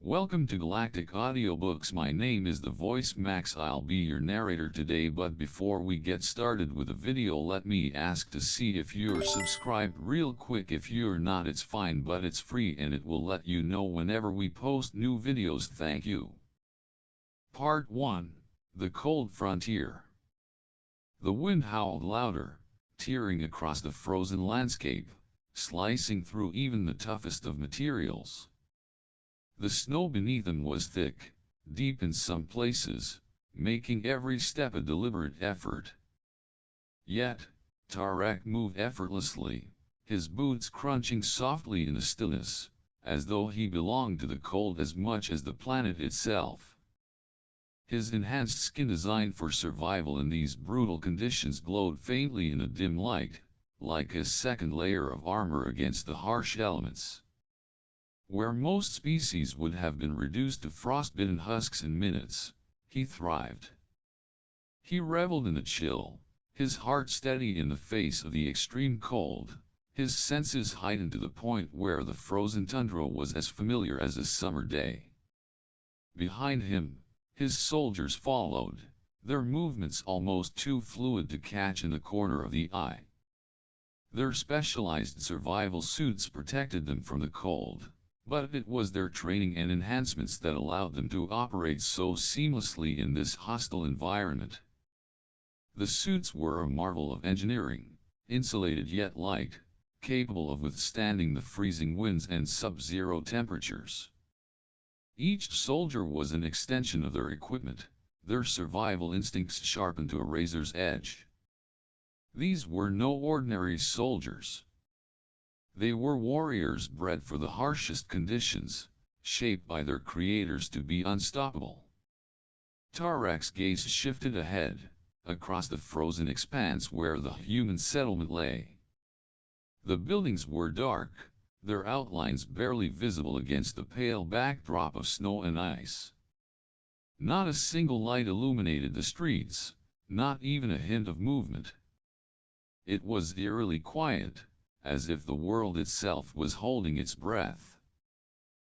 Welcome to Galactic Audiobooks. My name is the voice Max. I'll be your narrator today, but before we get started with the video, let me ask to see if you're subscribed real quick. If you're not, it's fine, but it's free and it will let you know whenever we post new videos. Thank you. Part 1. The Cold Frontier. The wind howled louder, tearing across the frozen landscape, slicing through even the toughest of materials. The snow beneath them was thick, deep in some places, making every step a deliberate effort. Yet, Tarek moved effortlessly, his boots crunching softly in the stillness, as though he belonged to the cold as much as the planet itself. His enhanced skin, designed for survival in these brutal conditions, glowed faintly in a dim light, like a second layer of armor against the harsh elements. Where most species would have been reduced to frostbitten husks in minutes, he thrived. He reveled in the chill, his heart steady in the face of the extreme cold, his senses heightened to the point where the frozen tundra was as familiar as a summer day. Behind him, his soldiers followed, their movements almost too fluid to catch in the corner of the eye. Their specialized survival suits protected them from the cold, but it was their training and enhancements that allowed them to operate so seamlessly in this hostile environment. The suits were a marvel of engineering, insulated yet light, capable of withstanding the freezing winds and sub-zero temperatures. Each soldier was an extension of their equipment, their survival instincts sharpened to a razor's edge. These were no ordinary soldiers. They were warriors bred for the harshest conditions, shaped by their creators to be unstoppable. Tarek's gaze shifted ahead, across the frozen expanse where the human settlement lay. The buildings were dark, their outlines barely visible against the pale backdrop of snow and ice. Not a single light illuminated the streets, not even a hint of movement. It was eerily quiet, as if the world itself was holding its breath.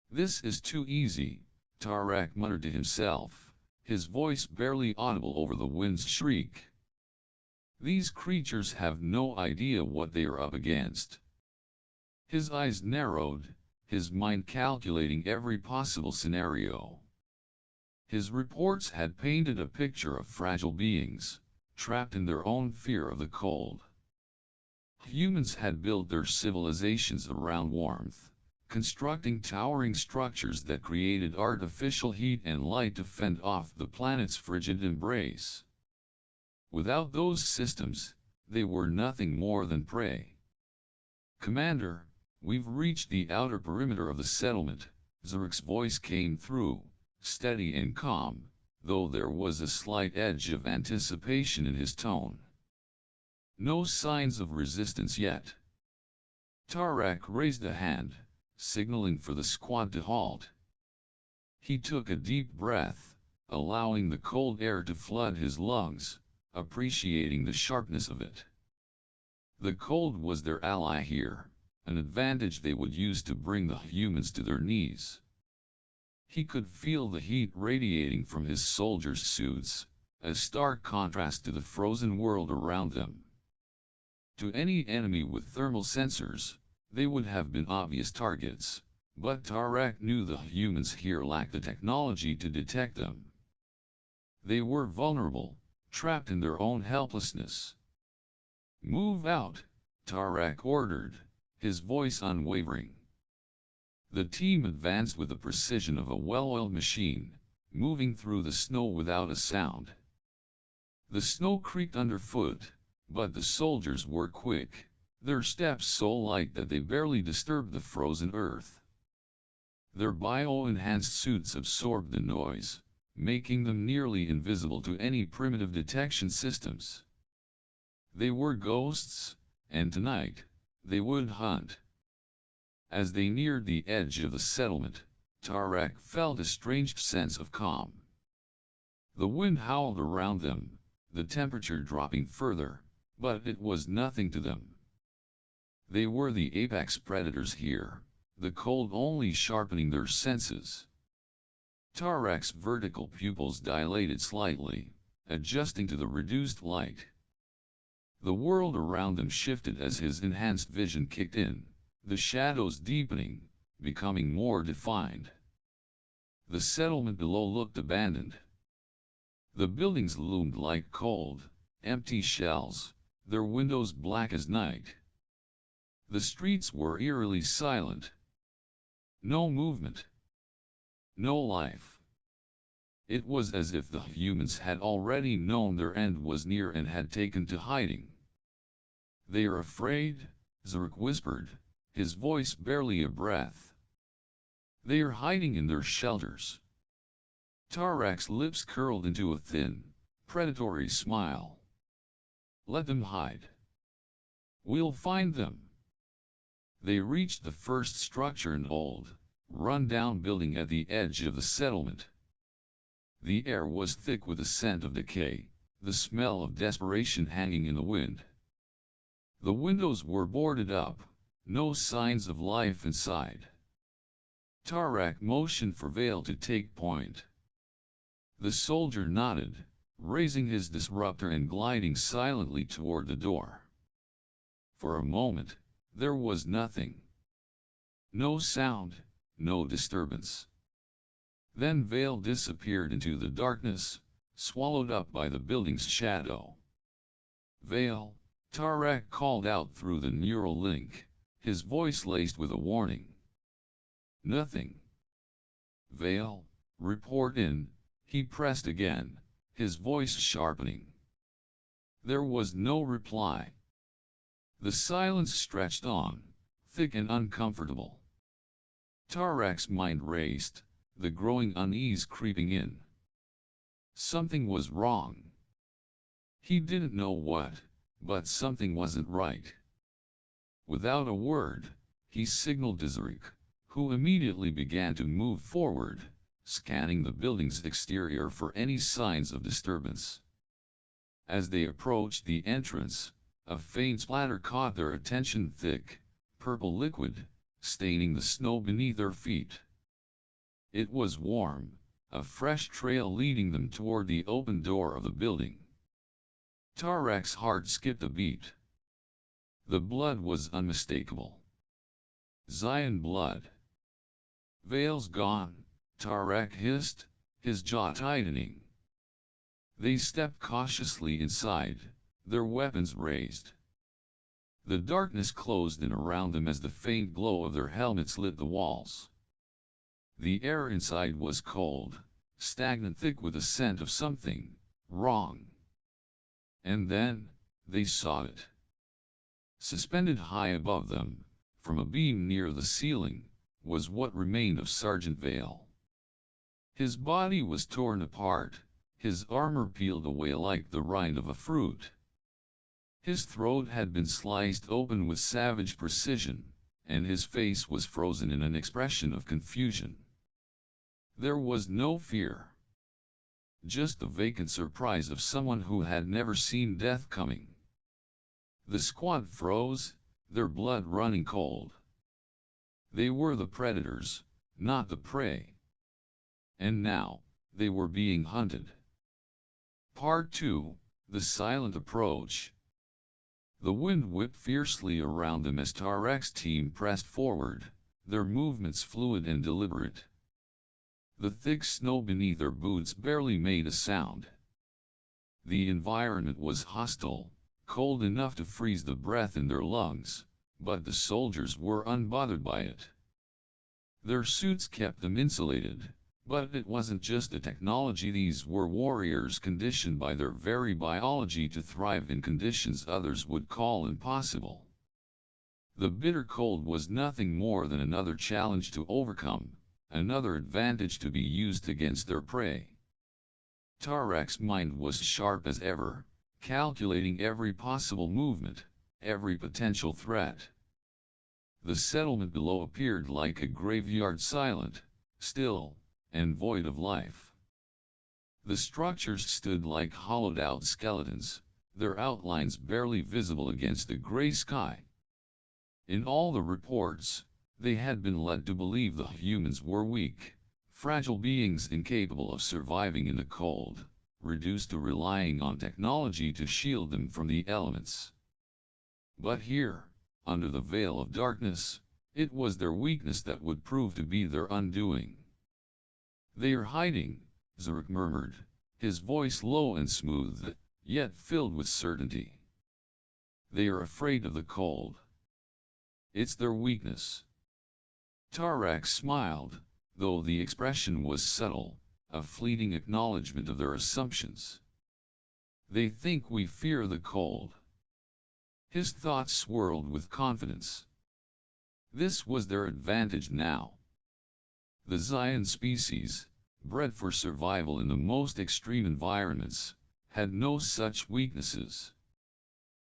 "This is too easy," Tarek muttered to himself, his voice barely audible over the wind's shriek. "These creatures have no idea what they are up against." His eyes narrowed, his mind calculating every possible scenario. His reports had painted a picture of fragile beings, trapped in their own fear of the cold. Humans had built their civilizations around warmth, constructing towering structures that created artificial heat and light to fend off the planet's frigid embrace. Without those systems, they were nothing more than prey. "Commander, we've reached the outer perimeter of the settlement," Zarek's voice came through, steady and calm, though there was a slight edge of anticipation in his tone. "No signs of resistance yet." Tarek raised a hand, signaling for the squad to halt. He took a deep breath, allowing the cold air to flood his lungs, appreciating the sharpness of it. The cold was their ally here, an advantage they would use to bring the humans to their knees. He could feel the heat radiating from his soldiers' suits, a stark contrast to the frozen world around them. To any enemy with thermal sensors, they would have been obvious targets, but Tarek knew the humans here lacked the technology to detect them. They were vulnerable, trapped in their own helplessness. "Move out," Tarek ordered, his voice unwavering. The team advanced with the precision of a well-oiled machine, moving through the snow without a sound. The snow creaked underfoot, but the soldiers were quick, their steps so light that they barely disturbed the frozen earth. Their bio-enhanced suits absorbed the noise, making them nearly invisible to any primitive detection systems. They were ghosts, and tonight, they would hunt. As they neared the edge of the settlement, Tarek felt a strange sense of calm. The wind howled around them, the temperature dropping further, but it was nothing to them. They were the apex predators here, the cold only sharpening their senses. Tarek's vertical pupils dilated slightly, adjusting to the reduced light. The world around him shifted as his enhanced vision kicked in, the shadows deepening, becoming more defined. The settlement below looked abandoned. The buildings loomed like cold, empty shells, their windows black as night. The streets were eerily silent. No movement. No life. It was as if the humans had already known their end was near and had taken to hiding. "They are afraid," Zarek whispered, his voice barely a breath. "They are hiding in their shelters." Tarek's lips curled into a thin, predatory smile. "Let them hide. We'll find them." They reached the first structure, an old, run-down building at the edge of the settlement. The air was thick with the scent of decay, the smell of desperation hanging in the wind. The windows were boarded up, no signs of life inside. Tarek motioned for Vale to take point. The soldier nodded, raising his disruptor and gliding silently toward the door. For a moment, there was nothing. No sound, no disturbance. Then Vale disappeared into the darkness, swallowed up by the building's shadow. "Vale," Tarek called out through the neural link, his voice laced with a warning. "Nothing." "Vale, report in," he pressed again, his voice sharpening. There was no reply. The silence stretched on, thick and uncomfortable. Tarek's mind raced, the growing unease creeping in. Something was wrong. He didn't know what, but something wasn't right. Without a word, he signaled to Zarek, who immediately began to move forward, scanning the building's exterior for any signs of disturbance. As they approached the entrance, a faint splatter caught their attention, thick, purple liquid, staining the snow beneath their feet. It was warm, a fresh trail leading them toward the open door of the building. Tarek's heart skipped a beat. The blood was unmistakable. Zyan blood. "Vale's gone," Tarek hissed, his jaw tightening. They stepped cautiously inside, their weapons raised. The darkness closed in around them as the faint glow of their helmets lit the walls. The air inside was cold, stagnant, thick with the scent of something wrong. And then, they saw it. Suspended high above them, from a beam near the ceiling, was what remained of Sergeant Vale. His body was torn apart, his armor peeled away like the rind of a fruit. His throat had been sliced open with savage precision, and his face was frozen in an expression of confusion. There was no fear. Just the vacant surprise of someone who had never seen death coming. The squad froze, their blood running cold. They were the predators, not the prey. And now, they were being hunted. Part 2, The Silent Approach. The wind whipped fiercely around them as Tarek's team pressed forward, their movements fluid and deliberate. The thick snow beneath their boots barely made a sound. The environment was hostile, cold enough to freeze the breath in their lungs, but the soldiers were unbothered by it. Their suits kept them insulated, but it wasn't just the technology. These were warriors conditioned by their very biology to thrive in conditions others would call impossible. The bitter cold was nothing more than another challenge to overcome, another advantage to be used against their prey. Tarek's mind was sharp as ever, calculating every possible movement, every potential threat. The settlement below appeared like a graveyard, silent, still, and void of life. The structures stood like hollowed-out skeletons, their outlines barely visible against the gray sky. In all the reports, they had been led to believe the humans were weak, fragile beings incapable of surviving in the cold, reduced to relying on technology to shield them from the elements. But here, under the veil of darkness, it was their weakness that would prove to be their undoing. "They are hiding," Tarek murmured, his voice low and smooth, yet filled with certainty. "They are afraid of the cold. It's their weakness." Tarek smiled, though the expression was subtle, a fleeting acknowledgement of their assumptions. "They think we fear the cold." His thoughts swirled with confidence. This was their advantage now. The Zyan species, bred for survival in the most extreme environments, had no such weaknesses.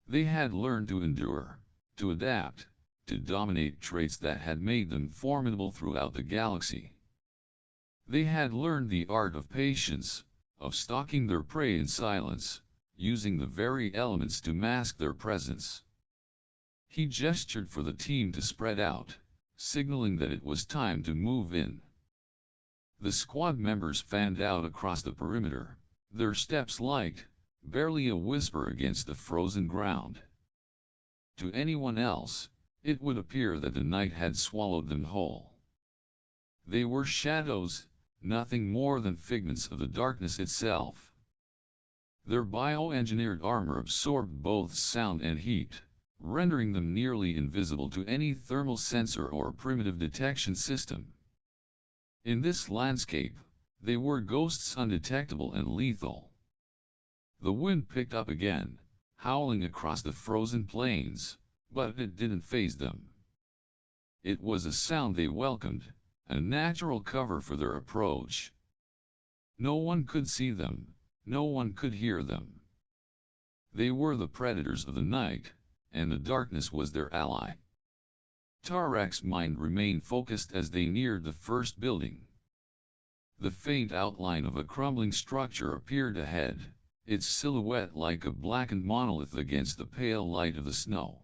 They had learned to endure, to adapt, to dominate, traits that had made them formidable throughout the galaxy. They had learned the art of patience, of stalking their prey in silence, using the very elements to mask their presence. He gestured for the team to spread out, signaling that it was time to move in. The squad members fanned out across the perimeter, their steps light, barely a whisper against the frozen ground. To anyone else, it would appear that the night had swallowed them whole. They were shadows, nothing more than figments of the darkness itself. Their bioengineered armor absorbed both sound and heat, rendering them nearly invisible to any thermal sensor or primitive detection system. In this landscape, they were ghosts, undetectable and lethal. The wind picked up again, howling across the frozen plains, but it didn't faze them. It was a sound they welcomed, a natural cover for their approach. No one could see them, no one could hear them. They were the predators of the night, and the darkness was their ally. Tarek's mind remained focused as they neared the first building. The faint outline of a crumbling structure appeared ahead, its silhouette like a blackened monolith against the pale light of the snow.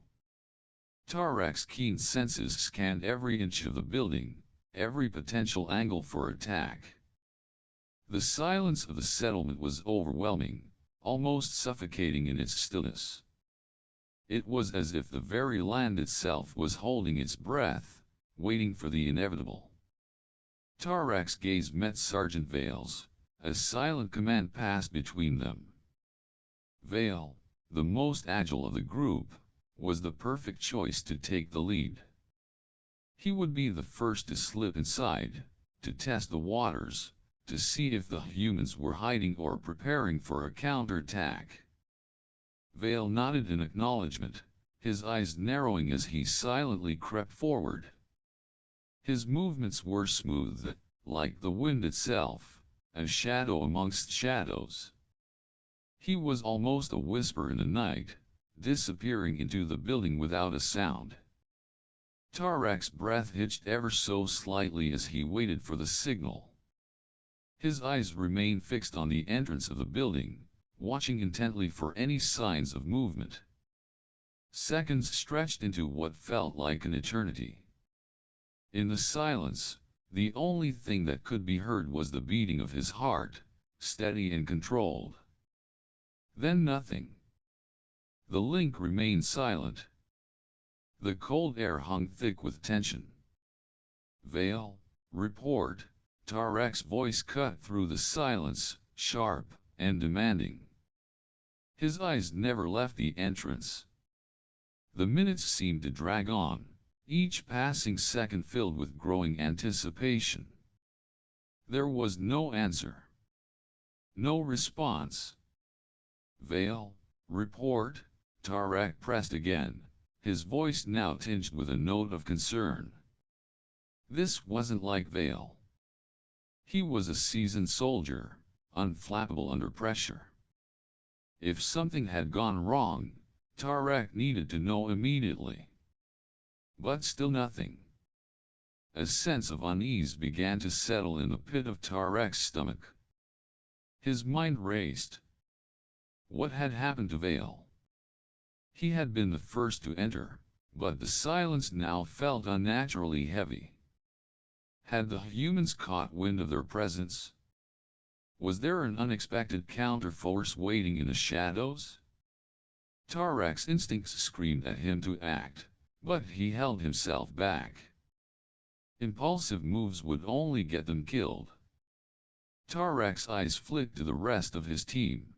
Tarek's keen senses scanned every inch of the building, every potential angle for attack. The silence of the settlement was overwhelming, almost suffocating in its stillness. It was as if the very land itself was holding its breath, waiting for the inevitable. Tarek's gaze met Sergeant Vale's. A silent command passed between them. Vale, the most agile of the group, was the perfect choice to take the lead. He would be the first to slip inside, to test the waters, to see if the humans were hiding or preparing for a counterattack. Vale nodded in acknowledgement, his eyes narrowing as he silently crept forward. His movements were smooth, like the wind itself, a shadow amongst shadows. He was almost a whisper in the night, disappearing into the building without a sound. Tarek's breath hitched ever so slightly as he waited for the signal. His eyes remained fixed on the entrance of the building, watching intently for any signs of movement. Seconds stretched into what felt like an eternity. In the silence, the only thing that could be heard was the beating of his heart, steady and controlled. Then nothing. The link remained silent. The cold air hung thick with tension. "Vale, report," Tarek's voice cut through the silence, sharp and demanding. His eyes never left the entrance. The minutes seemed to drag on, each passing second filled with growing anticipation. There was no answer. No response. "Vale, report," Tarek pressed again, his voice now tinged with a note of concern. This wasn't like Vale. He was a seasoned soldier, unflappable under pressure. If something had gone wrong, Tarek needed to know immediately. But still nothing. A sense of unease began to settle in the pit of Tarek's stomach. His mind raced. What had happened to Vale? He had been the first to enter, but the silence now felt unnaturally heavy. Had the humans caught wind of their presence? Was there an unexpected counterforce waiting in the shadows? Tarek's instincts screamed at him to act, but he held himself back. Impulsive moves would only get them killed. Tarek's eyes flicked to the rest of his team.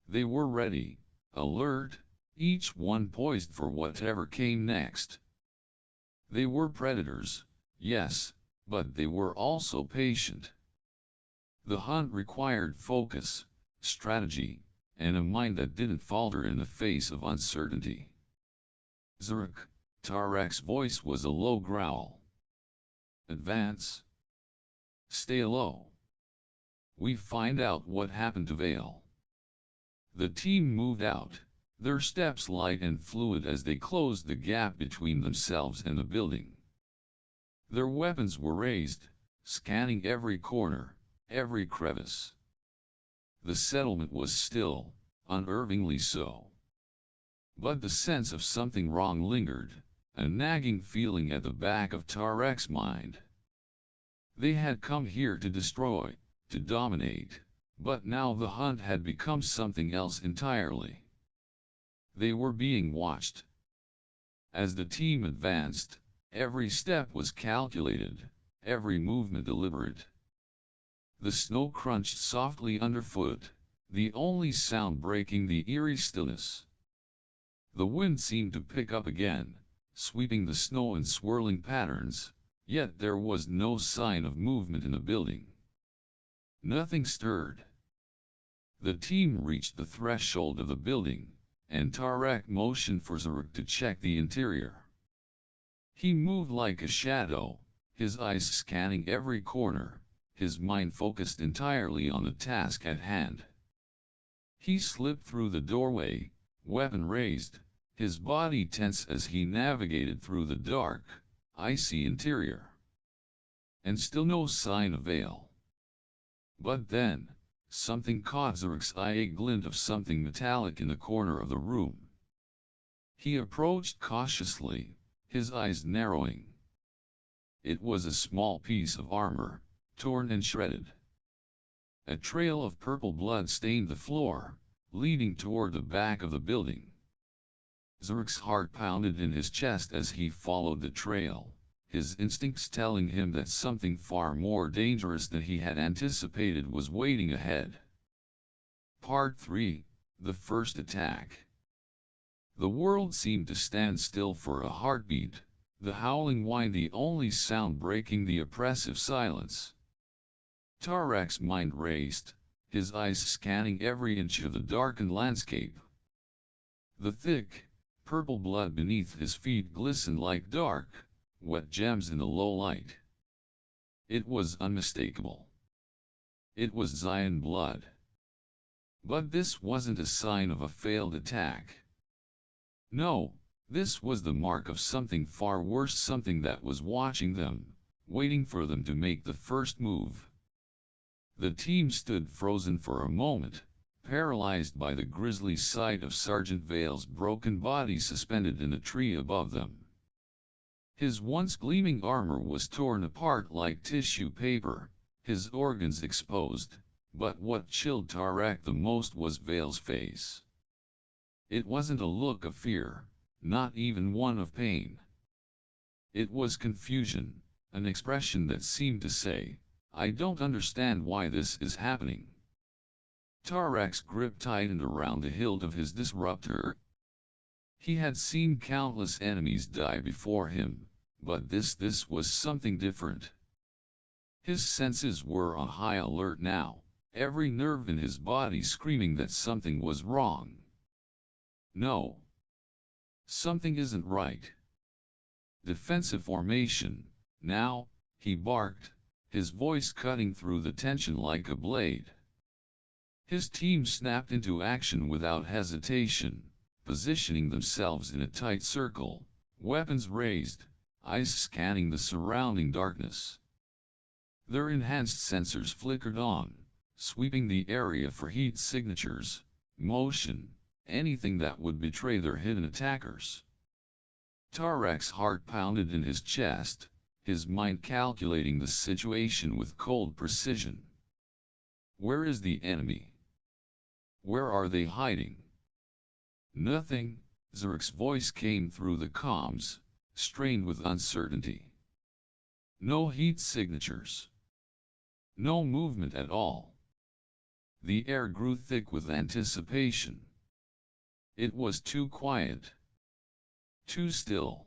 They were ready, alert, each one poised for whatever came next. They were predators, yes, but they were also patient. The hunt required focus, strategy, and a mind that didn't falter in the face of uncertainty. Zurich, Tarek's voice was a low growl. Advance. Stay low. We find out what happened to Vale. The team moved out, their steps light and fluid as they closed the gap between themselves and the building. Their weapons were raised, scanning every corner, every crevice. The settlement was still, unnervingly so. But the sense of something wrong lingered, a nagging feeling at the back of Tarek's mind. They had come here to destroy, to dominate, but now the hunt had become something else entirely. They were being watched. As the team advanced, every step was calculated, every movement deliberate. The snow crunched softly underfoot, the only sound breaking the eerie stillness. The wind seemed to pick up again, sweeping the snow in swirling patterns, yet there was no sign of movement in the building. Nothing stirred. The team reached the threshold of the building, and Tarek motioned for Zaruk to check the interior. He moved like a shadow, his eyes scanning every corner, his mind focused entirely on the task at hand. He slipped through the doorway, weapon raised, his body tense as he navigated through the dark, icy interior. And still no sign of Vale. But then, something caught Zaruk's eye, a glint of something metallic in the corner of the room. He approached cautiously, his eyes narrowing. It was a small piece of armor, torn and shredded. A trail of purple blood stained the floor, leading toward the back of the building. Zaruk's heart pounded in his chest as he followed the trail, his instincts telling him that something far more dangerous than he had anticipated was waiting ahead. Part 3, The First Attack. The world seemed to stand still for a heartbeat, the howling whine the only sound breaking the oppressive silence. Tarek's mind raced, his eyes scanning every inch of the darkened landscape. The thick, purple blood beneath his feet glistened like dark, wet gems in the low light. It was unmistakable. It was Zyan blood. But this wasn't a sign of a failed attack. No, this was the mark of something far worse, something that was watching them, waiting for them to make the first move. The team stood frozen for a moment, paralyzed by the grisly sight of Sergeant Vale's broken body suspended in a tree above them. His once gleaming armor was torn apart like tissue paper, his organs exposed, but what chilled Tarek the most was Vale's face. It wasn't a look of fear, not even one of pain. It was confusion, an expression that seemed to say, "I don't understand why this is happening." Tarek's grip tightened around the hilt of his disruptor. He had seen countless enemies die before him, but this was something different. His senses were on high alert now, every nerve in his body screaming that something was wrong. No. Something isn't right. Defensive formation, now, he barked, his voice cutting through the tension like a blade. His team snapped into action without hesitation, positioning themselves in a tight circle, weapons raised, eyes scanning the surrounding darkness. Their enhanced sensors flickered on, sweeping the area for heat signatures, motion, anything that would betray their hidden attackers. Tarek's heart pounded in his chest, his mind calculating the situation with cold precision. Where is the enemy? Where are they hiding? Nothing, Zarek's voice came through the comms, strained with uncertainty. No heat signatures. No movement at all. The air grew thick with anticipation. It was too quiet. Too still.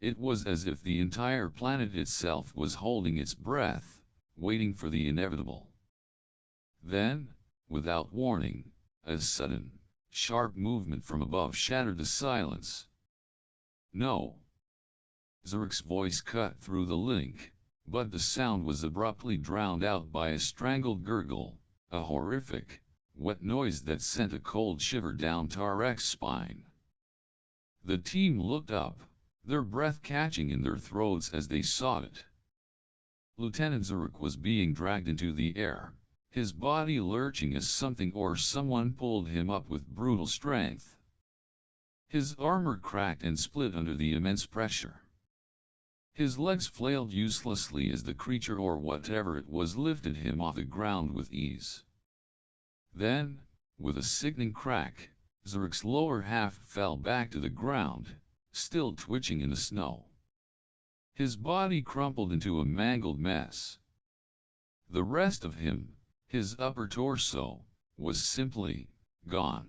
It was as if the entire planet itself was holding its breath, waiting for the inevitable. Then, without warning, a sudden, sharp movement from above shattered the silence. No. Zarek's voice cut through the link, but the sound was abruptly drowned out by a strangled gurgle, a horrific, wet noise that sent a cold shiver down Tarek's spine. The team looked up, their breath catching in their throats as they saw it. Lieutenant Zarek was being dragged into the air, his body lurching as something or someone pulled him up with brutal strength. His armor cracked and split under the immense pressure. His legs flailed uselessly as the creature or whatever it was lifted him off the ground with ease. Then, with a sickening crack, Zarek's lower half fell back to the ground, still twitching in the snow. His body crumpled into a mangled mess. The rest of him, his upper torso, was simply gone.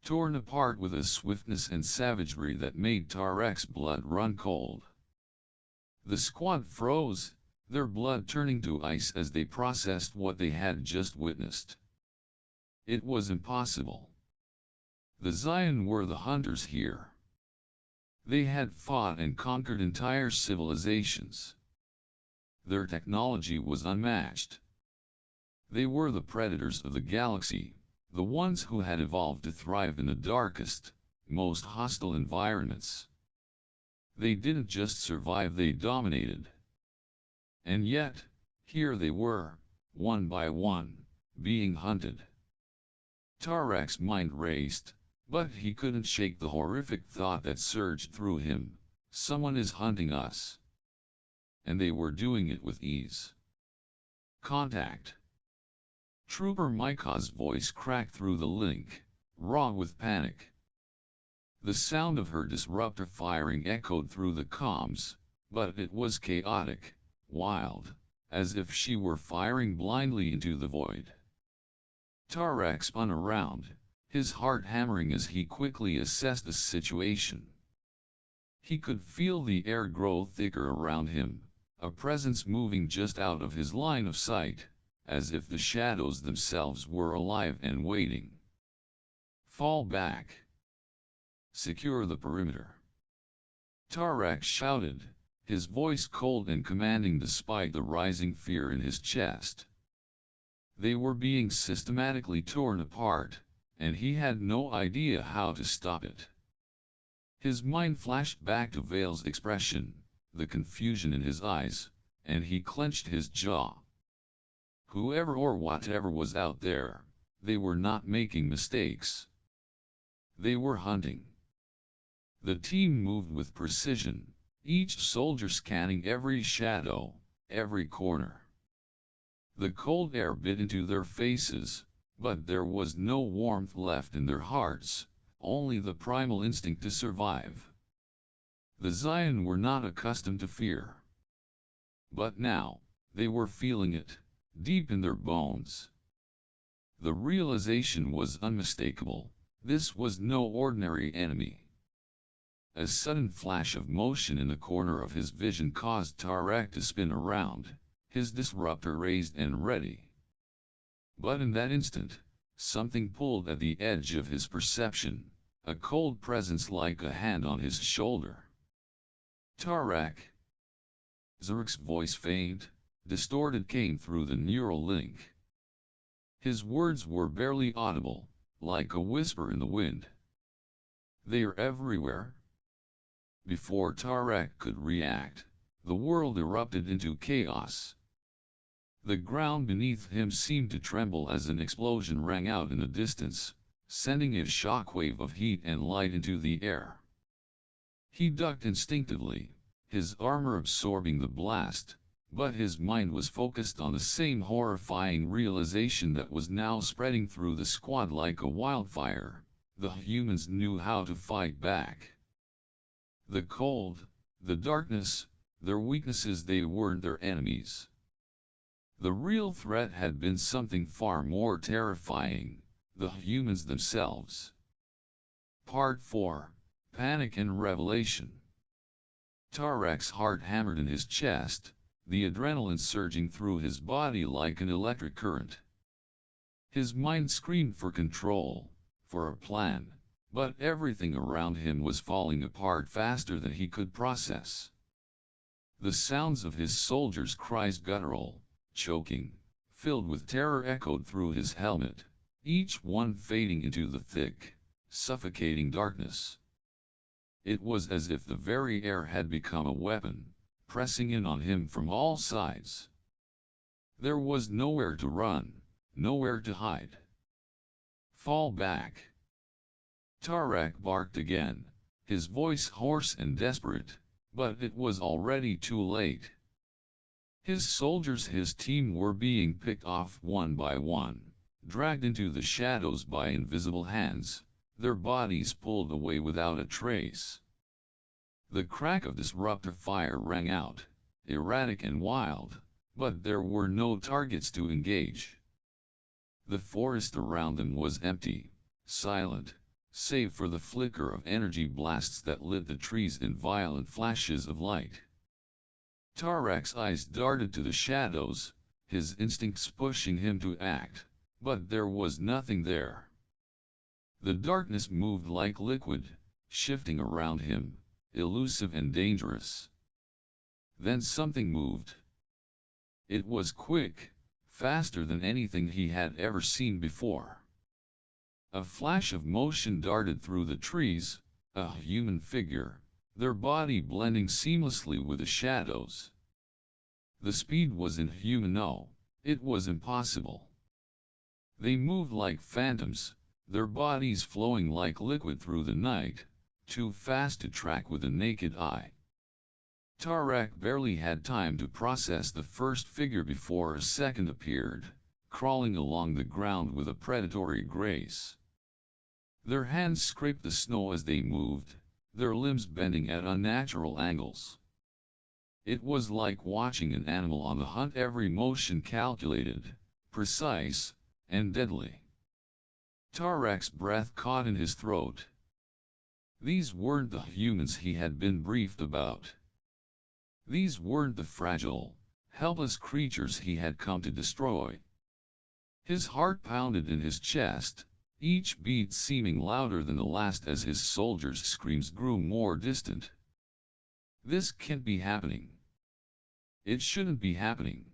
Torn apart with a swiftness and savagery that made Tarek's blood run cold. The squad froze, their blood turning to ice as they processed what they had just witnessed. It was impossible. The Zyan were the hunters here. They had fought and conquered entire civilizations. Their technology was unmatched. They were the predators of the galaxy, the ones who had evolved to thrive in the darkest, most hostile environments. They didn't just survive, they dominated. And yet, here they were, one by one, being hunted. Tarek's mind raced, but he couldn't shake the horrific thought that surged through him: someone is hunting us. And they were doing it with ease. Contact. Trooper Micah's voice cracked through the link, raw with panic. The sound of her disruptor firing echoed through the comms, but it was chaotic, wild, as if she were firing blindly into the void. Tarek spun around, his heart hammering as he quickly assessed the situation. He could feel the air grow thicker around him, a presence moving just out of his line of sight, as if the shadows themselves were alive and waiting. Fall back. Secure the perimeter. Tarek shouted, his voice cold and commanding despite the rising fear in his chest. They were being systematically torn apart, and he had no idea how to stop it. His mind flashed back to Vale's expression, the confusion in his eyes, and he clenched his jaw. Whoever or whatever was out there, they were not making mistakes. They were hunting. The team moved with precision, each soldier scanning every shadow, every corner. The cold air bit into their faces, but there was no warmth left in their hearts, only the primal instinct to survive. The Zyan were not accustomed to fear. But now, they were feeling it, deep in their bones. The realization was unmistakable: this was no ordinary enemy. A sudden flash of motion in the corner of his vision caused Tarek to spin around, his disruptor raised and ready. But in that instant, something pulled at the edge of his perception, a cold presence like a hand on his shoulder. Tarek. Zarek's voice, faint, distorted, came through the neural link. His words were barely audible, like a whisper in the wind. They're everywhere. Before Tarek could react, the world erupted into chaos. The ground beneath him seemed to tremble as an explosion rang out in the distance, sending a shockwave of heat and light into the air. He ducked instinctively, his armor absorbing the blast, but his mind was focused on the same horrifying realization that was now spreading through the squad like a wildfire. The humans knew how to fight back. The cold, the darkness, their weaknesses, they weren't their enemies. The real threat had been something far more terrifying, the humans themselves. Part 4, Panic and Revelation. Tarek's heart hammered in his chest, the adrenaline surging through his body like an electric current. His mind screamed for control, for a plan, but everything around him was falling apart faster than he could process. The sounds of his soldiers' cries, guttural, choking, filled with terror, echoed through his helmet, each one fading into the thick, suffocating darkness. It was as if the very air had become a weapon, pressing in on him from all sides. There was nowhere to run, nowhere to hide. Fall back. Tarek barked again, his voice hoarse and desperate, but it was already too late. His soldiers, his team, were being picked off one by one, dragged into the shadows by invisible hands, their bodies pulled away without a trace. The crack of disruptor fire rang out, erratic and wild, but there were no targets to engage. The forest around them was empty, silent, save for the flicker of energy blasts that lit the trees in violent flashes of light. Tarek's eyes darted to the shadows, his instincts pushing him to act, but there was nothing there. The darkness moved like liquid, shifting around him, elusive and dangerous. Then something moved. It was quick, faster than anything he had ever seen before. A flash of motion darted through the trees, a human figure, their body blending seamlessly with the shadows. The speed was inhuman, no, it was impossible. They moved like phantoms, their bodies flowing like liquid through the night, too fast to track with the naked eye. Tarek barely had time to process the first figure before a second appeared, crawling along the ground with a predatory grace. Their hands scraped the snow as they moved, their limbs bending at unnatural angles. It was like watching an animal on the hunt, every motion calculated, precise, and deadly. Tarek's breath caught in his throat. These weren't the humans he had been briefed about. These weren't the fragile, helpless creatures he had come to destroy. His heart pounded in his chest, each beat seeming louder than the last as his soldiers' screams grew more distant. This can't be happening. It shouldn't be happening.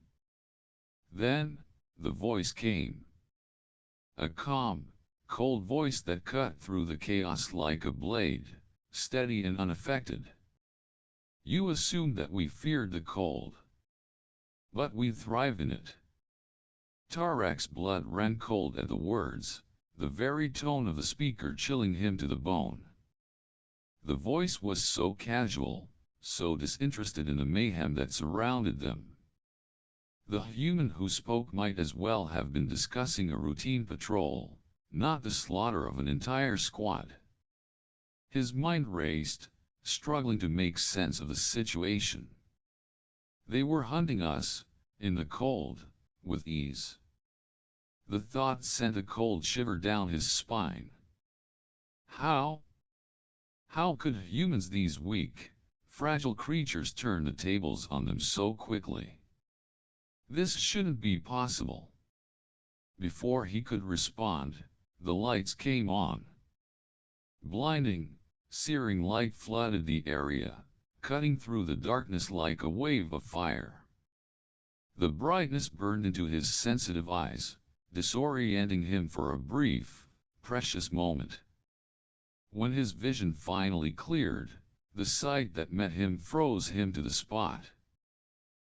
Then, the voice came. A calm, cold voice that cut through the chaos like a blade, steady and unaffected. You assumed that we feared the cold. But we thrive in it. Tarek's blood ran cold at the words, the very tone of the speaker chilling him to the bone. The voice was so casual, so disinterested in the mayhem that surrounded them. The human who spoke might as well have been discussing a routine patrol, not the slaughter of an entire squad. His mind raced, struggling to make sense of the situation. They were hunting us, in the cold, with ease. The thought sent a cold shiver down his spine. How? How could humans, these weak, fragile creatures, turn the tables on them so quickly? This shouldn't be possible. Before he could respond, the lights came on. Blinding, searing light flooded the area, cutting through the darkness like a wave of fire. The brightness burned into his sensitive eyes, disorienting him for a brief, precious moment. When his vision finally cleared, the sight that met him froze him to the spot.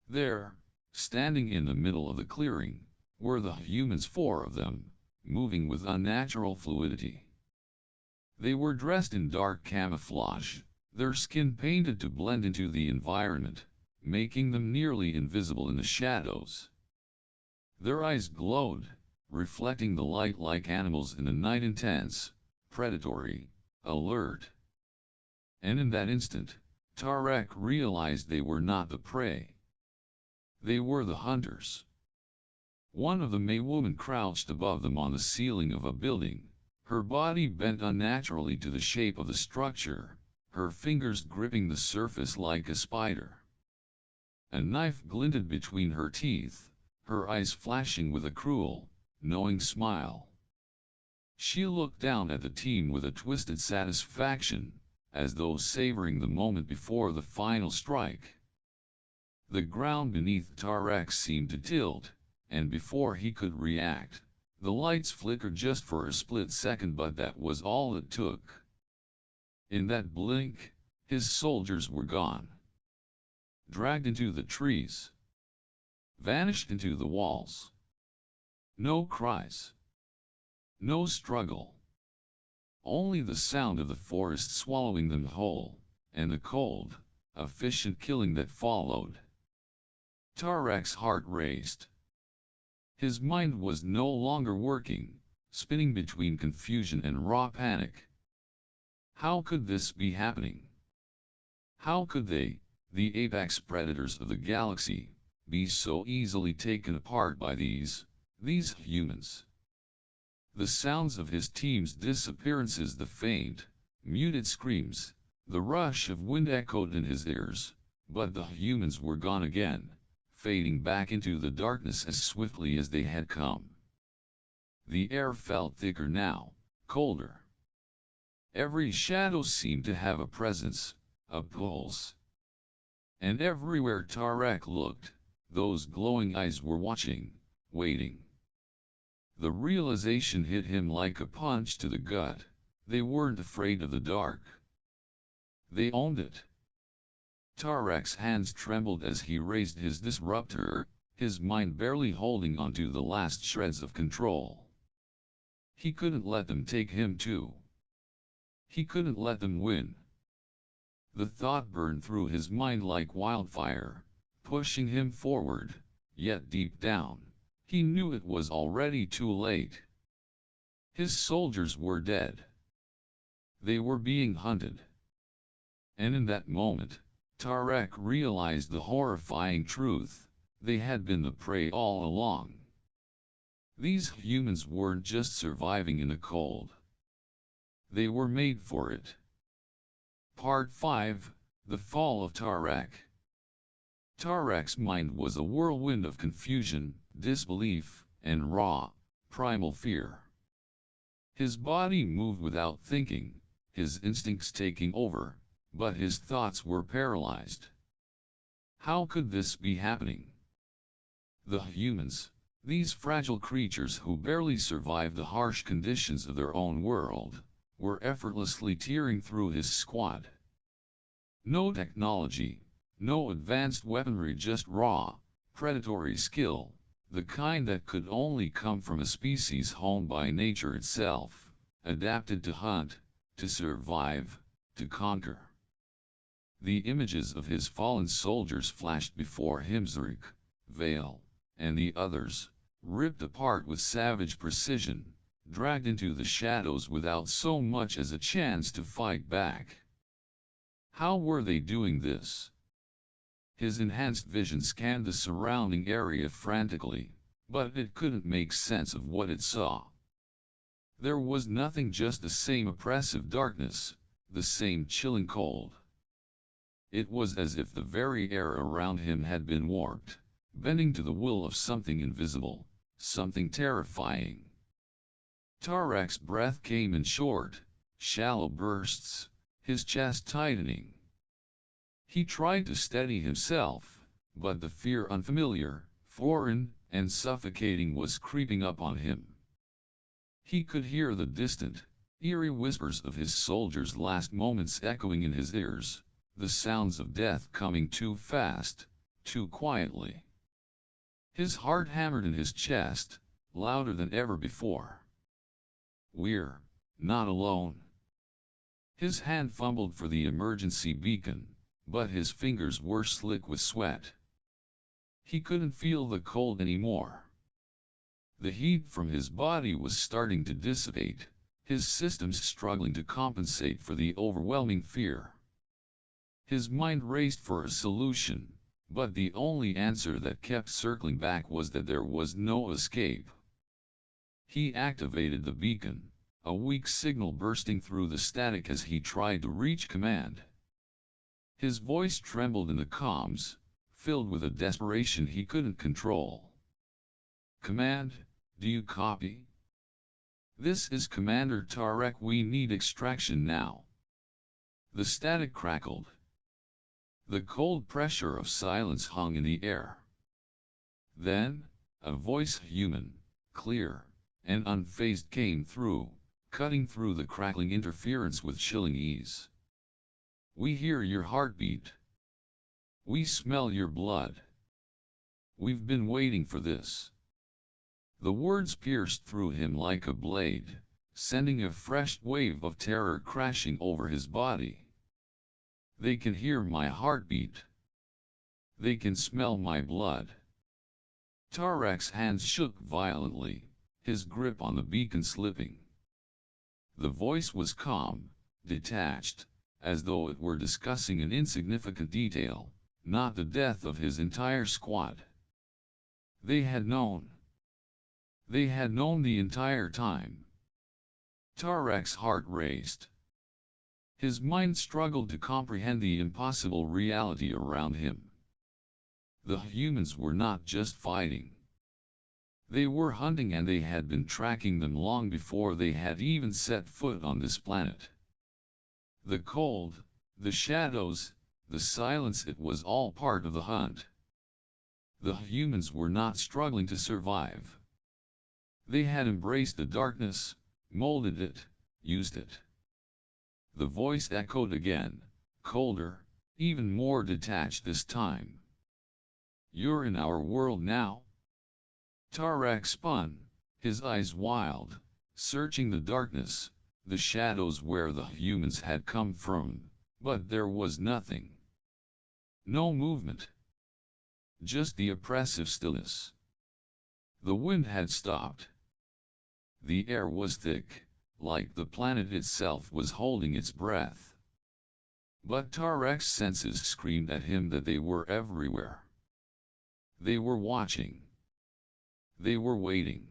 There, standing in the middle of the clearing, were the humans, 4 of them, moving with unnatural fluidity. They were dressed in dark camouflage, their skin painted to blend into the environment, making them nearly invisible in the shadows. Their eyes glowed, reflecting the light like animals in the night, intense, predatory, alert. And in that instant, Tarek realized they were not the prey. They were the hunters. One of them, a woman, crouched above them on the ceiling of a building, her body bent unnaturally to the shape of the structure, her fingers gripping the surface like a spider. A knife glinted between her teeth, her eyes flashing with a cruel, knowing smile. She looked down at the team with a twisted satisfaction, as though savoring the moment before the final strike. The ground beneath Tarek seemed to tilt, and before he could react, the lights flickered just for a split second, but that was all it took. In that blink, his soldiers were gone. Dragged into the trees. Vanished into the walls. No cries. No struggle. Only the sound of the forest swallowing them whole, and the cold, efficient killing that followed. Tarek's heart raced. His mind was no longer working, spinning between confusion and raw panic. How could this be happening? How could they, the apex predators of the galaxy, be so easily taken apart by these humans? The sounds of his team's disappearances, the faint, muted screams, the rush of wind echoed in his ears, but the humans were gone again, fading back into the darkness as swiftly as they had come. The air felt thicker now, colder. Every shadow seemed to have a presence, a pulse. And everywhere Tarek looked, those glowing eyes were watching, waiting. The realization hit him like a punch to the gut. They weren't afraid of the dark. They owned it. Tarek's hands trembled as he raised his disruptor, his mind barely holding onto the last shreds of control. He couldn't let them take him too. He couldn't let them win. The thought burned through his mind like wildfire, pushing him forward, yet deep down, he knew it was already too late. His soldiers were dead. They were being hunted. And in that moment, Tarek realized the horrifying truth: they had been the prey all along. These humans weren't just surviving in the cold. They were made for it. Part 5, The Fall of Tarek. Tarek's mind was a whirlwind of confusion, disbelief, and raw, primal fear. His body moved without thinking, his instincts taking over, but his thoughts were paralyzed. How could this be happening? The humans, these fragile creatures who barely survived the harsh conditions of their own world, were effortlessly tearing through his squad. No technology, no advanced weaponry, just raw, predatory skill, the kind that could only come from a species honed by nature itself, adapted to hunt, to survive, to conquer. The images of his fallen soldiers flashed before him: Zrik, Vale, and the others, ripped apart with savage precision, dragged into the shadows without so much as a chance to fight back. How were they doing this? His enhanced vision scanned the surrounding area frantically, but it couldn't make sense of what it saw. There was nothing, just the same oppressive darkness, the same chilling cold. It was as if the very air around him had been warped, bending to the will of something invisible, something terrifying. Tarek's breath came in short, shallow bursts, his chest tightening. He tried to steady himself, but the fear, unfamiliar, foreign, and suffocating, was creeping up on him. He could hear the distant, eerie whispers of his soldiers' last moments echoing in his ears, the sounds of death coming too fast, too quietly. His heart hammered in his chest, louder than ever before. We're not alone. His hand fumbled for the emergency beacon, but his fingers were slick with sweat. He couldn't feel the cold anymore. The heat from his body was starting to dissipate, his systems struggling to compensate for the overwhelming fear. His mind raced for a solution, but the only answer that kept circling back was that there was no escape. He activated the beacon, a weak signal bursting through the static as he tried to reach command. His voice trembled in the comms, filled with a desperation he couldn't control. "Command, do you copy? This is Commander Tarek. We need extraction now." The static crackled. The cold pressure of silence hung in the air. Then, a voice, human, clear, and unfazed, came through, cutting through the crackling interference with chilling ease. "We hear your heartbeat. We smell your blood. We've been waiting for this." The words pierced through him like a blade, sending a fresh wave of terror crashing over his body. "They can hear my heartbeat. They can smell my blood." Tarek's hands shook violently, his grip on the beacon slipping. The voice was calm, detached, as though it were discussing an insignificant detail, not the death of his entire squad. They had known. They had known the entire time. Tarek's heart raced. His mind struggled to comprehend the impossible reality around him. The humans were not just fighting. They were hunting, and they had been tracking them long before they had even set foot on this planet. The cold, the shadows, the silence, it was all part of the hunt. The humans were not struggling to survive. They had embraced the darkness, molded it, used it. The voice echoed again, colder, even more detached this time. "You're in our world now?" Tarek spun, his eyes wild, searching the darkness, the shadows where the humans had come from, but there was nothing. No movement. Just the oppressive stillness. The wind had stopped. The air was thick, like the planet itself was holding its breath. But Tarek's senses screamed at him that they were everywhere. They were watching. They were waiting.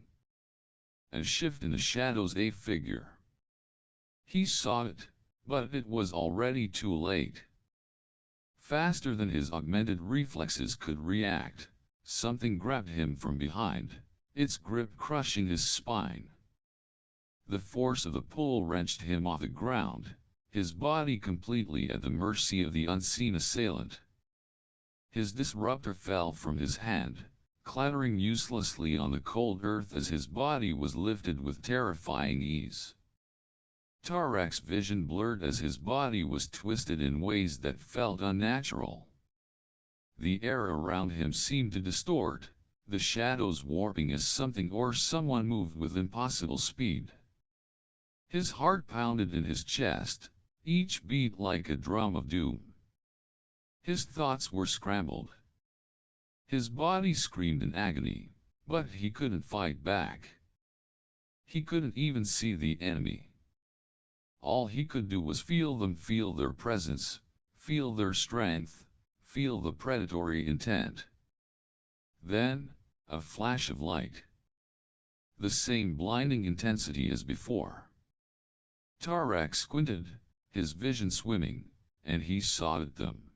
A shift in the shadows, a figure. He saw it, but it was already too late. Faster than his augmented reflexes could react, something grabbed him from behind, its grip crushing his spine. The force of the pull wrenched him off the ground, his body completely at the mercy of the unseen assailant. His disruptor fell from his hand, clattering uselessly on the cold earth as his body was lifted with terrifying ease. Tarek's vision blurred as his body was twisted in ways that felt unnatural. The air around him seemed to distort, the shadows warping as something or someone moved with impossible speed. His heart pounded in his chest, each beat like a drum of doom. His thoughts were scrambled. His body screamed in agony, but he couldn't fight back. He couldn't even see the enemy. All he could do was feel them, feel their presence, feel their strength, feel the predatory intent. Then, a flash of light. The same blinding intensity as before. Tarek squinted, his vision swimming, and he saw at them.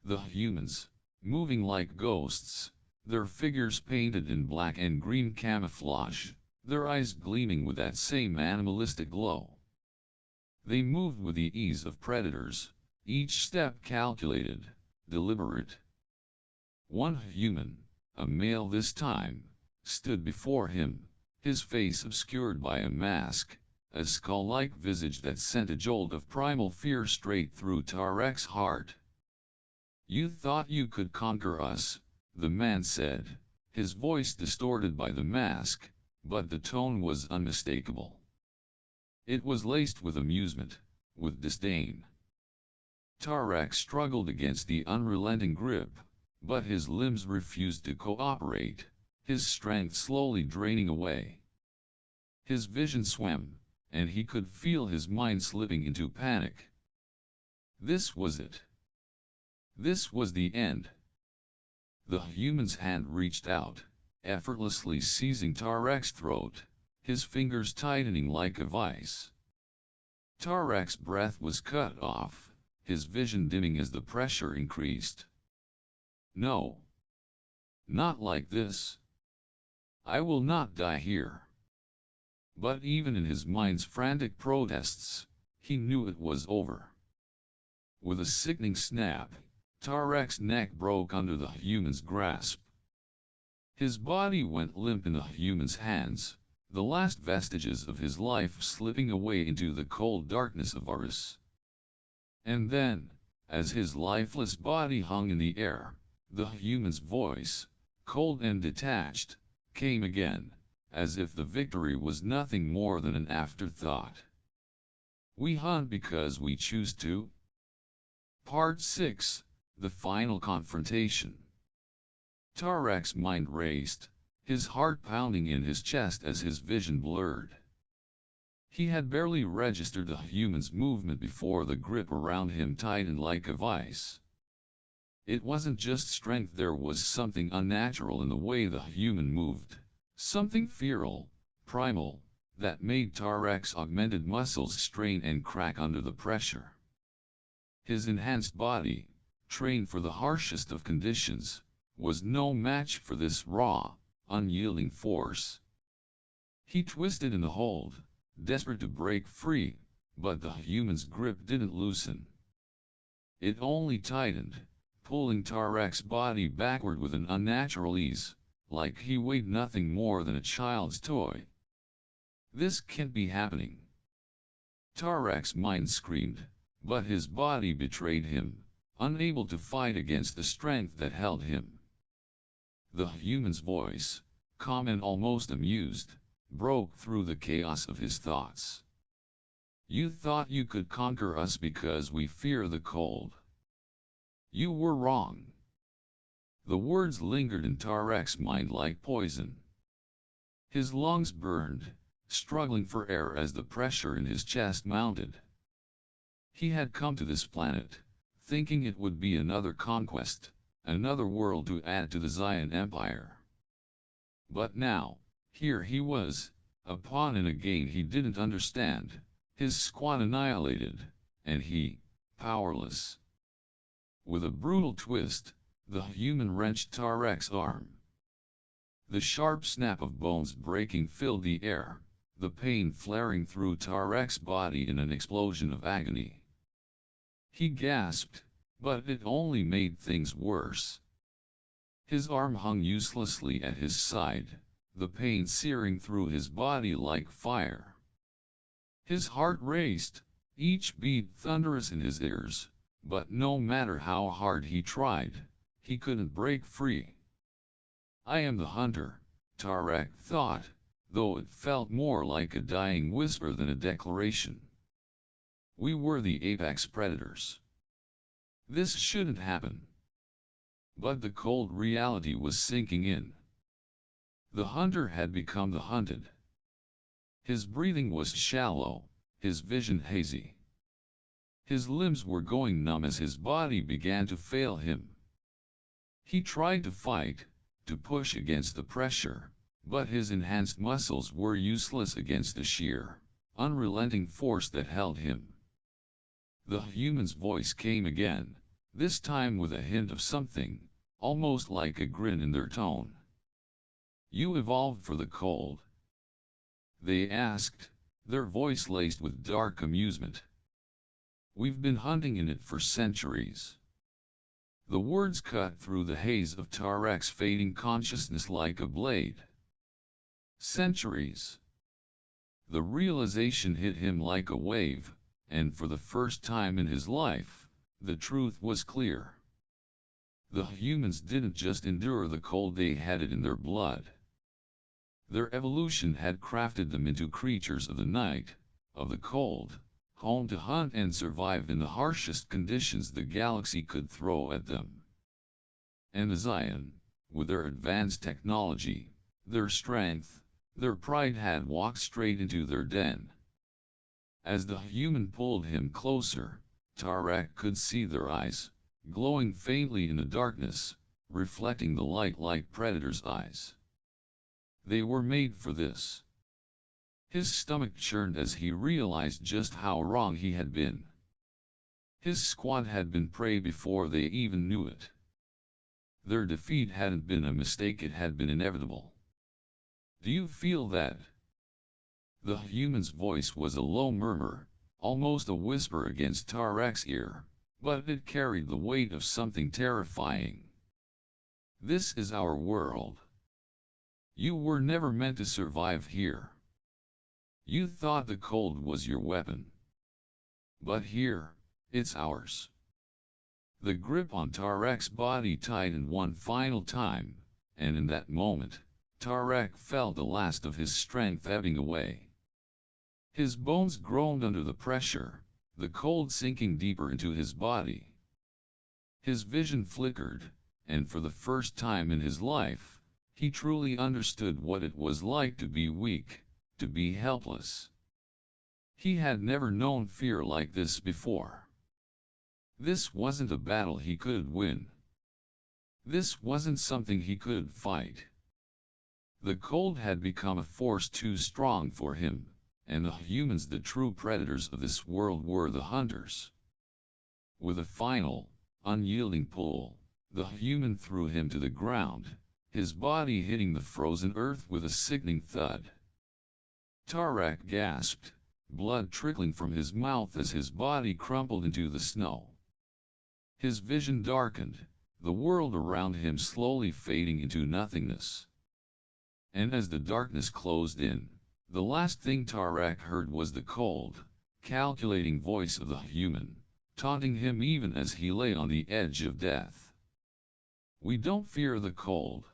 The humans, moving like ghosts, their figures painted in black and green camouflage, their eyes gleaming with that same animalistic glow. They moved with the ease of predators, each step calculated, deliberate. One human, a male this time, stood before him, his face obscured by a mask, a skull-like visage that sent a jolt of primal fear straight through Tarek's heart. "You thought you could conquer us," the man said, his voice distorted by the mask, but the tone was unmistakable. It was laced with amusement, with disdain. Tarek struggled against the unrelenting grip, but his limbs refused to cooperate, his strength slowly draining away. His vision swam, and he could feel his mind slipping into panic. This was it. This was the end. The human's hand reached out, effortlessly seizing Tarek's throat, his fingers tightening like a vice. Tarek's breath was cut off, his vision dimming as the pressure increased. No. Not like this. I will not die here. But even in his mind's frantic protests, he knew it was over. With a sickening snap, Tarek's neck broke under the human's grasp. His body went limp in the human's hands, the last vestiges of his life slipping away into the cold darkness of Aris. And then, as his lifeless body hung in the air, the human's voice, cold and detached, came again, as if the victory was nothing more than an afterthought. We hunt because we choose to. Part 6, The Final Confrontation. Tarek's mind raced, his heart pounding in his chest as his vision blurred. He had barely registered the human's movement before the grip around him tightened like a vice. It wasn't just strength, there was something unnatural in the way the human moved, something feral, primal, that made Tarek's augmented muscles strain and crack under the pressure. His enhanced body, trained for the harshest of conditions, was no match for this raw, unyielding force. He twisted in the hold, desperate to break free, but the human's grip didn't loosen. It only tightened, pulling Tarek's body backward with an unnatural ease, like he weighed nothing more than a child's toy. This can't be happening. Tarek's mind screamed, but his body betrayed him, unable to fight against the strength that held him. The human's voice, calm and almost amused, broke through the chaos of his thoughts. You thought you could conquer us because we fear the cold. You were wrong. The words lingered in Tarek's mind like poison. His lungs burned, struggling for air as the pressure in his chest mounted. He had come to this planet, thinking it would be another conquest, another world to add to the Zyan Empire. But now, here he was, a pawn in a game he didn't understand, his squad annihilated, and he, powerless. With a brutal twist, the human wrenched Tarek's arm. The sharp snap of bones breaking filled the air, the pain flaring through Tarek's body in an explosion of agony. He gasped, but it only made things worse. His arm hung uselessly at his side, the pain searing through his body like fire. His heart raced, each beat thunderous in his ears, but no matter how hard he tried, he couldn't break free. I am the hunter, Tarek thought, though it felt more like a dying whisper than a declaration. We were the apex predators. This shouldn't happen. But the cold reality was sinking in. The hunter had become the hunted. His breathing was shallow, his vision hazy. His limbs were going numb as his body began to fail him. He tried to fight, to push against the pressure, but his enhanced muscles were useless against the sheer, unrelenting force that held him. The human's voice came again, this time with a hint of something, almost like a grin in their tone. You evolved for the cold? They asked, their voice laced with dark amusement. We've been hunting in it for centuries. The words cut through the haze of Tarek's fading consciousness like a blade. Centuries. The realization hit him like a wave, and for the first time in his life, the truth was clear. The humans didn't just endure the cold, they had it in their blood. Their evolution had crafted them into creatures of the night, of the cold, home to hunt and survive in the harshest conditions the galaxy could throw at them. And the Zyan, with their advanced technology, their strength, their pride had walked straight into their den. As the human pulled him closer, Tarek could see their eyes, glowing faintly in the darkness, reflecting the light like predators' eyes. They were made for this. His stomach churned as he realized just how wrong he had been. His squad had been prey before they even knew it. Their defeat hadn't been a mistake, it had been inevitable. Do you feel that? The human's voice was a low murmur, almost a whisper against Tarek's ear, but it carried the weight of something terrifying. This is our world. You were never meant to survive here. You thought the cold was your weapon. But here, it's ours. The grip on Tarek's body tightened one final time, and in that moment, Tarek felt the last of his strength ebbing away. His bones groaned under the pressure, the cold sinking deeper into his body. His vision flickered, and for the first time in his life, he truly understood what it was like to be weak, to be helpless. He had never known fear like this before. This wasn't a battle he could win. This wasn't something he could fight. The cold had become a force too strong for him, and the humans, the true predators of this world, were the hunters. With a final, unyielding pull, the human threw him to the ground, his body hitting the frozen earth with a sickening thud. Tarek gasped, blood trickling from his mouth as his body crumpled into the snow. His vision darkened, the world around him slowly fading into nothingness. And as the darkness closed in, the last thing Tarek heard was the cold, calculating voice of the human, taunting him even as he lay on the edge of death. We don't fear the cold.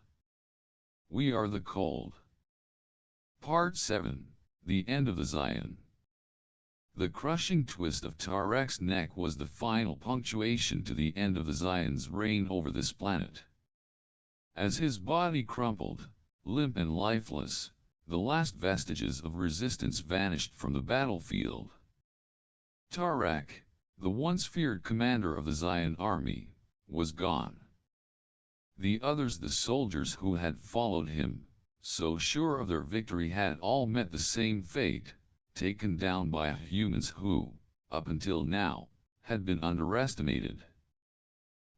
We are the cold. Part 7, The End of the Zyan. The crushing twist of Tarek's neck was the final punctuation to the end of the Zyan's reign over this planet. As his body crumpled, limp and lifeless, the last vestiges of resistance vanished from the battlefield. Tarek, the once feared commander of the Zyan army, was gone. The others, the soldiers who had followed him, so sure of their victory, had all met the same fate, taken down by humans who, up until now, had been underestimated.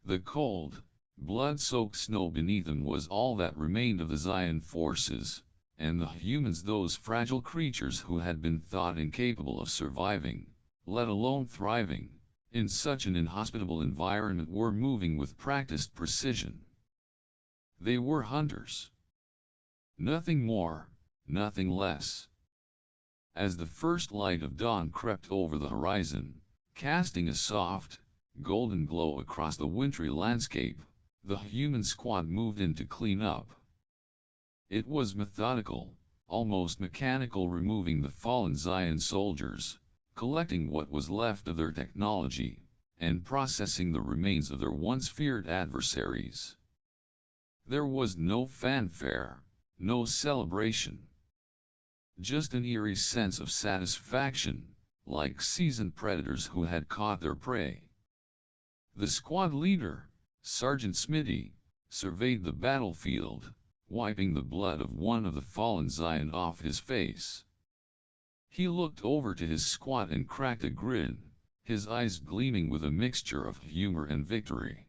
The cold, blood-soaked snow beneath them was all that remained of the Zyan forces, and the humans, those fragile creatures who had been thought incapable of surviving, let alone thriving, in such an inhospitable environment, were moving with practiced precision. They were hunters. Nothing more, nothing less. As the first light of dawn crept over the horizon, casting a soft, golden glow across the wintry landscape, the human squad moved in to clean up. It was methodical, almost mechanical, removing the fallen Zyan soldiers, collecting what was left of their technology, and processing the remains of their once feared adversaries. There was no fanfare, no celebration. Just an eerie sense of satisfaction, like seasoned predators who had caught their prey. The squad leader, Sergeant Smitty, surveyed the battlefield, wiping the blood of one of the fallen Zyan off his face. He looked over to his squad and cracked a grin, his eyes gleaming with a mixture of humor and victory.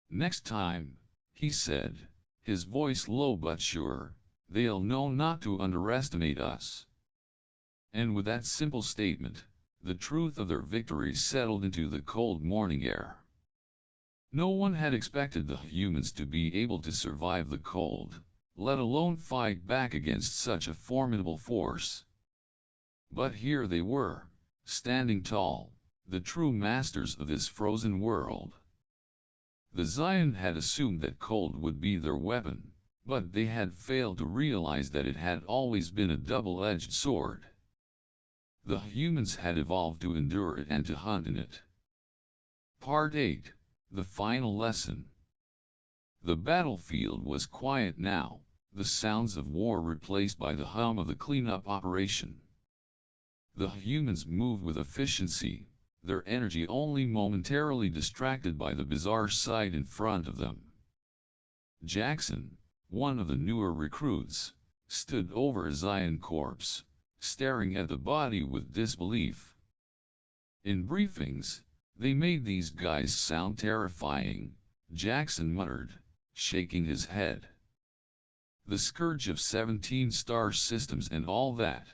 "Next time," he said, his voice low but sure, "they'll know not to underestimate us." And with that simple statement, the truth of their victory settled into the cold morning air. No one had expected the humans to be able to survive the cold, let alone fight back against such a formidable force. But here they were, standing tall, the true masters of this frozen world. The Zyan had assumed that cold would be their weapon, but they had failed to realize that it had always been a double-edged sword. The humans had evolved to endure it and to hunt in it. Part 8. The final lesson. The battlefield was quiet now, the sounds of war replaced by the hum of the cleanup operation. The humans moved with efficiency, their energy only momentarily distracted by the bizarre sight in front of them. Jackson, one of the newer recruits, stood over a Zyan corpse, staring at the body with disbelief. In briefings, they made these guys sound terrifying, Jackson muttered, shaking his head. The scourge of 17 star systems and all that.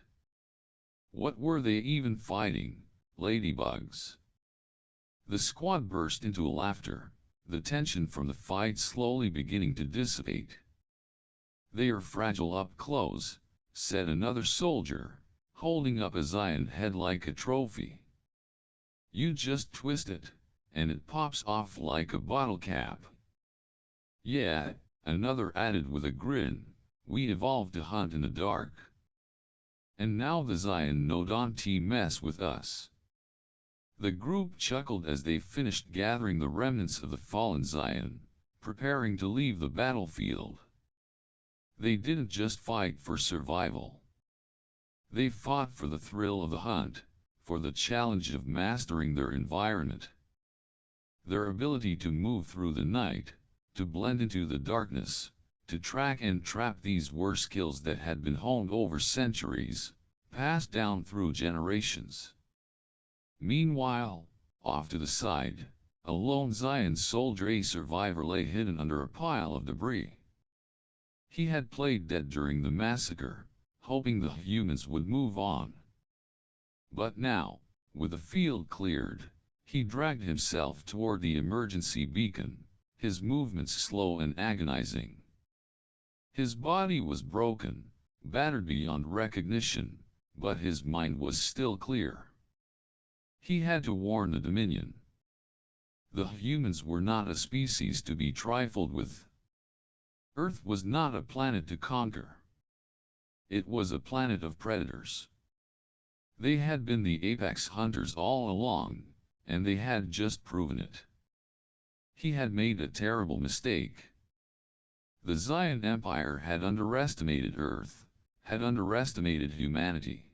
What were they even fighting, ladybugs? The squad burst into laughter, the tension from the fight slowly beginning to dissipate. They are fragile up close, said another soldier, holding up a Zyan head like a trophy. You just twist it, and it pops off like a bottle cap. Yeah, another added with a grin, we evolved to hunt in the dark. And now the Zyan no don't mess with us. The group chuckled as they finished gathering the remnants of the fallen Zyan, preparing to leave the battlefield. They didn't just fight for survival. They fought for the thrill of the hunt, for the challenge of mastering their environment. Their ability to move through the night, to blend into the darkness, to track and trap these were skills that had been honed over centuries, passed down through generations. Meanwhile, off to the side, a lone Zyan soldier, a survivor, lay hidden under a pile of debris. He had played dead during the massacre, hoping the humans would move on. But now, with the field cleared, he dragged himself toward the emergency beacon, his movements slow and agonizing. His body was broken, battered beyond recognition, but his mind was still clear. He had to warn the Dominion. The humans were not a species to be trifled with. Earth was not a planet to conquer. It was a planet of predators. They had been the apex hunters all along, and they had just proven it. He had made a terrible mistake. The Zyan Empire had underestimated Earth, had underestimated humanity.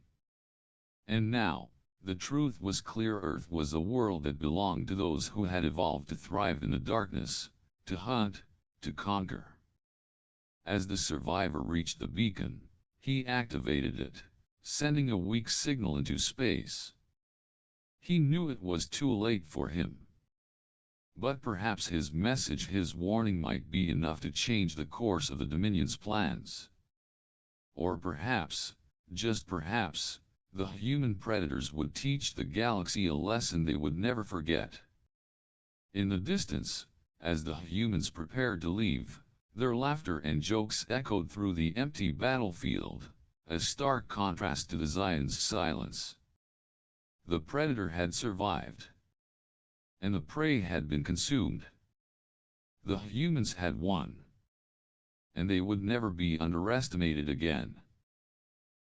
And now, the truth was clear. Earth was a world that belonged to those who had evolved to thrive in the darkness, to hunt, to conquer. As the survivor reached the beacon, he activated it, sending a weak signal into space. He knew it was too late for him. But perhaps his message, his warning, might be enough to change the course of the Dominion's plans. Or perhaps, just perhaps, the human predators would teach the galaxy a lesson they would never forget. In the distance, as the humans prepared to leave, their laughter and jokes echoed through the empty battlefield, a stark contrast to the Zyan's silence. The predator had survived, and the prey had been consumed. The humans had won, and they would never be underestimated again.